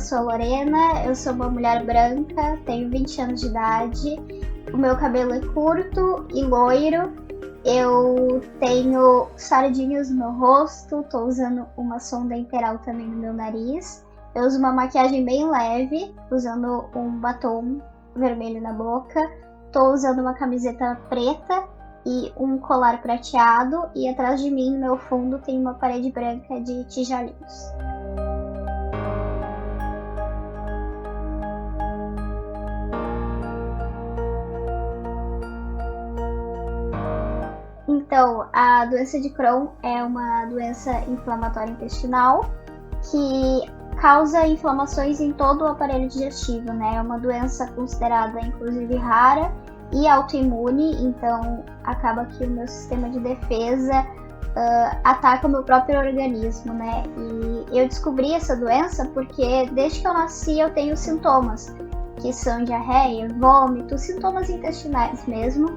sou a Lorena, eu sou uma mulher branca, tenho 20 anos de idade, o meu cabelo é curto e loiro, eu tenho sardinhas no meu rosto, tô usando uma sonda interal também no meu nariz, eu uso uma maquiagem bem leve, usando um batom vermelho na boca, tô usando uma camiseta preta e um colar prateado, e atrás de mim, no meu fundo, tem uma parede branca de tijolinhos. Então, a doença de Crohn é uma doença inflamatória intestinal que causa inflamações em todo o aparelho digestivo, né? É uma doença considerada, inclusive, rara e autoimune, então acaba que o meu sistema de defesa ataca o meu próprio organismo, né? E eu descobri essa doença porque desde que eu nasci eu tenho sintomas, que são diarreia, vômito, sintomas intestinais mesmo.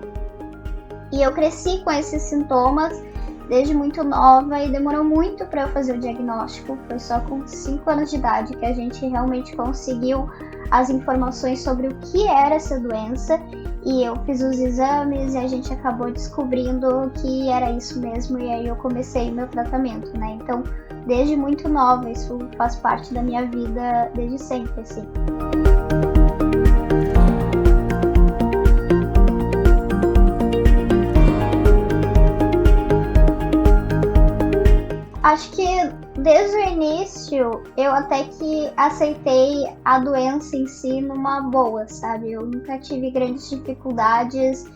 E eu cresci com esses sintomas desde muito nova e demorou muito para eu fazer o diagnóstico. Foi só com 5 anos de idade que a gente realmente conseguiu as informações sobre o que era essa doença. E eu fiz os exames e a gente acabou descobrindo que era isso mesmo, e aí eu comecei o meu tratamento, né? Então, desde muito nova, isso faz parte da minha vida desde sempre, assim. Acho que desde o início eu até que aceitei a doença em si numa boa, sabe? Eu nunca tive grandes dificuldades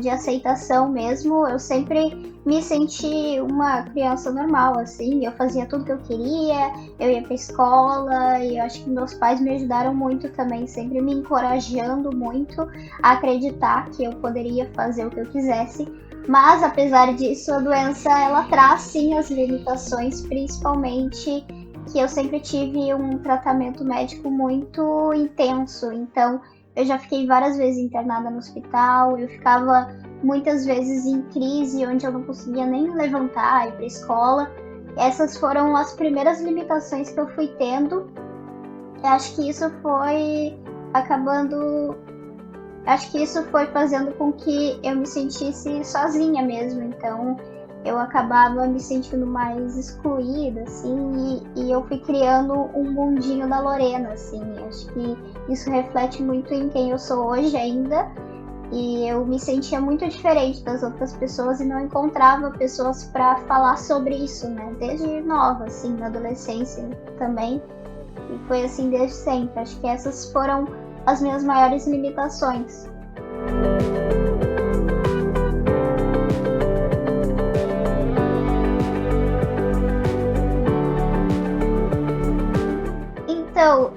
de aceitação mesmo. Eu sempre me senti uma criança normal, assim. Eu fazia tudo que eu queria, eu ia pra escola, e eu acho que meus pais me ajudaram muito também, sempre me encorajando muito a acreditar que eu poderia fazer o que eu quisesse. Mas, apesar disso, a doença ela traz sim as limitações, principalmente que eu sempre tive um tratamento médico muito intenso. Então, eu já fiquei várias vezes internada no hospital, eu ficava muitas vezes em crise, onde eu não conseguia nem levantar, ir para a escola. Essas foram as primeiras limitações que eu fui tendo. Eu acho que isso foi acabando... Acho que isso foi fazendo com que eu me sentisse sozinha mesmo, então eu acabava me sentindo mais excluída, assim, e eu fui criando um mundinho da Lorena, assim. Acho que isso reflete muito em quem eu sou hoje ainda, e eu me sentia muito diferente das outras pessoas e não encontrava pessoas para falar sobre isso, né, desde nova, assim, na adolescência também, e foi assim desde sempre. Acho que essas foram as minhas maiores limitações. Então,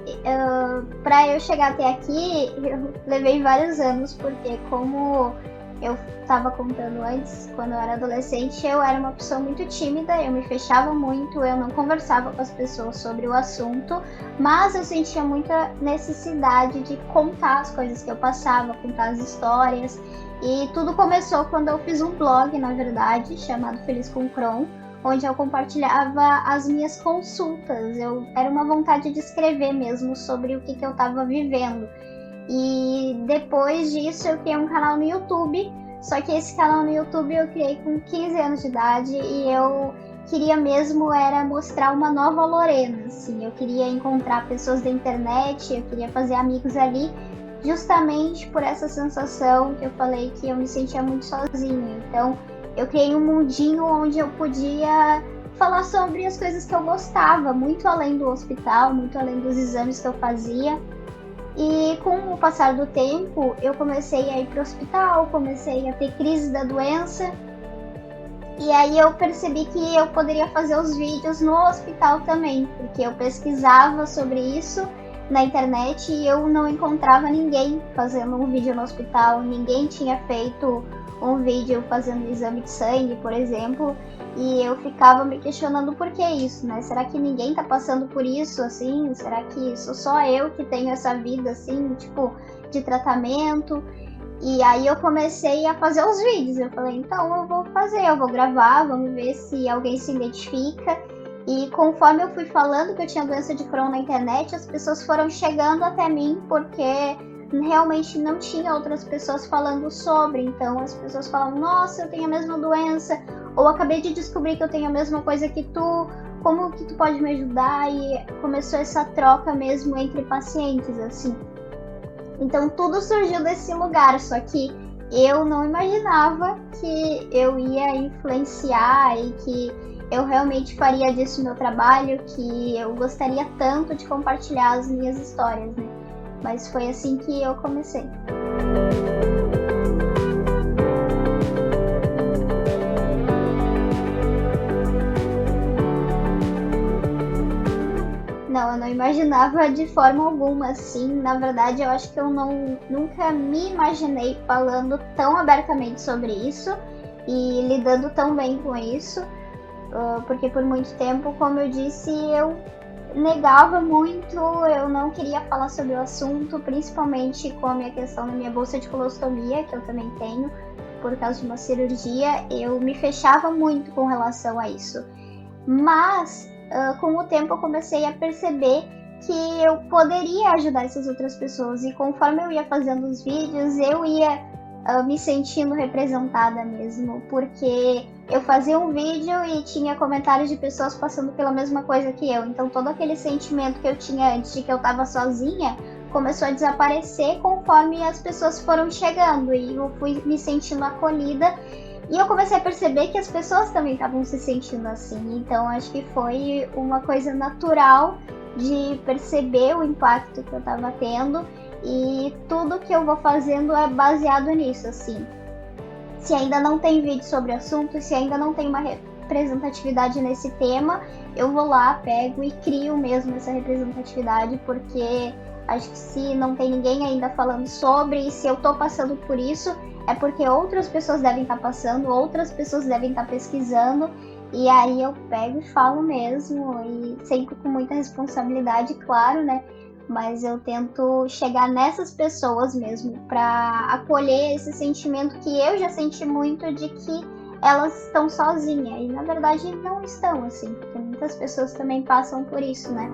para eu chegar até aqui, eu levei vários anos, porque como eu estava contando antes, quando eu era adolescente, eu era uma pessoa muito tímida, eu me fechava muito, eu não conversava com as pessoas sobre o assunto, mas eu sentia muita necessidade de contar as coisas que eu passava, contar as histórias, e tudo começou quando eu fiz um blog, na verdade, chamado Feliz com Crohn, onde eu compartilhava as minhas consultas. Era uma vontade de escrever mesmo sobre o que eu estava vivendo. E depois disso eu criei um canal no YouTube, só que esse canal no YouTube eu criei com 15 anos de idade e eu queria mesmo era mostrar uma nova Lorena, assim. Eu queria encontrar pessoas da internet, eu queria fazer amigos ali, justamente por essa sensação que eu falei que eu me sentia muito sozinha. Então eu criei um mundinho onde eu podia falar sobre as coisas que eu gostava, muito além do hospital, muito além dos exames que eu fazia. E com o passar do tempo, eu comecei a ir para o hospital, comecei a ter crise da doença. E aí eu percebi que eu poderia fazer os vídeos no hospital também, porque eu pesquisava sobre isso na internet e eu não encontrava ninguém fazendo um vídeo no hospital, ninguém tinha feito um vídeo fazendo exame de sangue, por exemplo, e eu ficava me questionando por que isso, né? Será que ninguém tá passando por isso, assim? Será que sou só eu que tenho essa vida, assim, tipo, de tratamento? E aí eu comecei a fazer os vídeos, eu falei, então eu vou fazer, eu vou gravar, vamos ver se alguém se identifica. E conforme eu fui falando que eu tinha doença de Crohn na internet, as pessoas foram chegando até mim porque realmente não tinha outras pessoas falando sobre. Então as pessoas falavam, nossa, eu tenho a mesma doença, ou acabei de descobrir que eu tenho a mesma coisa que tu, como que tu pode me ajudar? E começou essa troca mesmo entre pacientes, assim. Então tudo surgiu desse lugar, só que eu não imaginava que eu ia influenciar e que eu realmente faria disso meu trabalho, que eu gostaria tanto de compartilhar as minhas histórias, né? Mas foi assim que eu comecei. Não, eu não imaginava de forma alguma, assim. Na verdade, eu acho que eu nunca me imaginei falando tão abertamente sobre isso e lidando tão bem com isso, porque por muito tempo, como eu disse, eu negava muito, eu não queria falar sobre o assunto, principalmente com a minha questão da minha bolsa de colostomia, que eu também tenho, por causa de uma cirurgia, eu me fechava muito com relação a isso. Mas, com o tempo, eu comecei a perceber que eu poderia ajudar essas outras pessoas, e conforme eu ia fazendo os vídeos, eu ia me sentindo representada mesmo, porque eu fazia um vídeo e tinha comentários de pessoas passando pela mesma coisa que eu, então todo aquele sentimento que eu tinha antes de que eu estava sozinha começou a desaparecer conforme as pessoas foram chegando, e eu fui me sentindo acolhida, e eu comecei a perceber que as pessoas também estavam se sentindo assim, então acho que foi uma coisa natural de perceber o impacto que eu estava tendo, e tudo que eu vou fazendo é baseado nisso, assim. Se ainda não tem vídeo sobre o assunto, se ainda não tem uma representatividade nesse tema, eu vou lá, pego e crio mesmo essa representatividade, porque acho que se não tem ninguém ainda falando sobre, e se eu tô passando por isso, é porque outras pessoas devem estar passando, outras pessoas devem estar pesquisando, e aí eu pego e falo mesmo, e sempre com muita responsabilidade, claro, né? Mas eu tento chegar nessas pessoas mesmo para acolher esse sentimento que eu já senti muito de que elas estão sozinhas, e na verdade não estão, assim, porque muitas pessoas também passam por isso, né?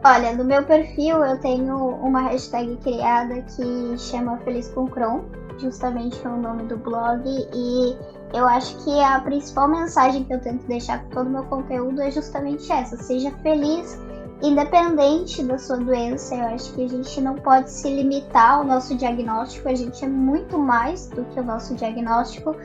Olha, no meu perfil eu tenho uma hashtag criada que chama Feliz com Crohn, justamente que é o nome do blog, e eu acho que a principal mensagem que eu tento deixar com todo o meu conteúdo é justamente essa: seja feliz, independente da sua doença. Eu acho que a gente não pode se limitar ao nosso diagnóstico, a gente é muito mais do que o nosso diagnóstico.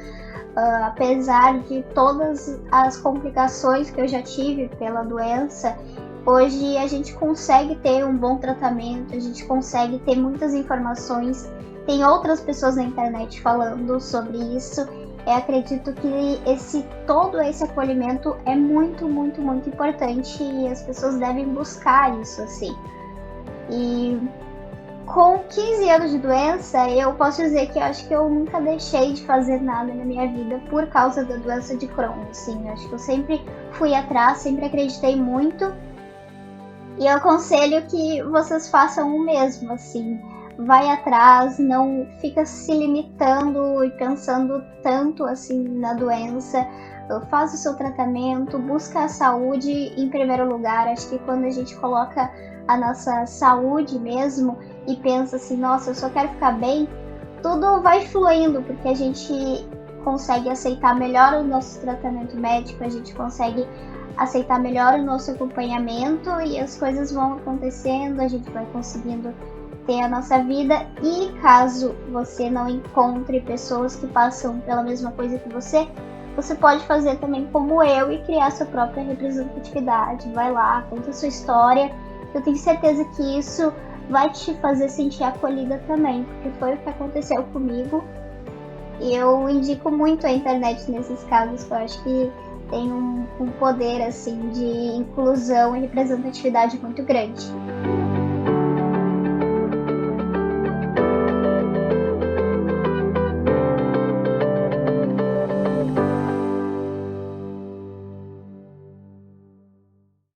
Apesar de todas as complicações que eu já tive pela doença, hoje a gente consegue ter um bom tratamento, a gente consegue ter muitas informações, tem outras pessoas na internet falando sobre isso. Eu acredito que todo esse acolhimento é muito, muito, muito importante, e as pessoas devem buscar isso, assim. E com 15 anos de doença, eu posso dizer que eu acho que eu nunca deixei de fazer nada na minha vida por causa da doença de Crohn, assim. Eu acho que eu sempre fui atrás, sempre acreditei muito. E eu aconselho que vocês façam o mesmo, assim. Vai atrás, não fica se limitando e pensando tanto assim na doença. Faz o seu tratamento, busca a saúde em primeiro lugar. Acho que quando a gente coloca a nossa saúde mesmo e pensa assim, nossa, eu só quero ficar bem, tudo vai fluindo, porque a gente consegue aceitar melhor o nosso tratamento médico, a gente consegue aceitar melhor o nosso acompanhamento, e as coisas vão acontecendo, a gente vai conseguindo ter a nossa vida. E caso você não encontre pessoas que passam pela mesma coisa que você pode fazer também como eu e criar sua própria representatividade. Vai lá, conta a sua história. Eu tenho certeza que isso vai te fazer sentir acolhida também, porque foi o que aconteceu comigo. E eu indico muito a internet nesses casos, que eu acho que tem um poder assim de inclusão e representatividade muito grande.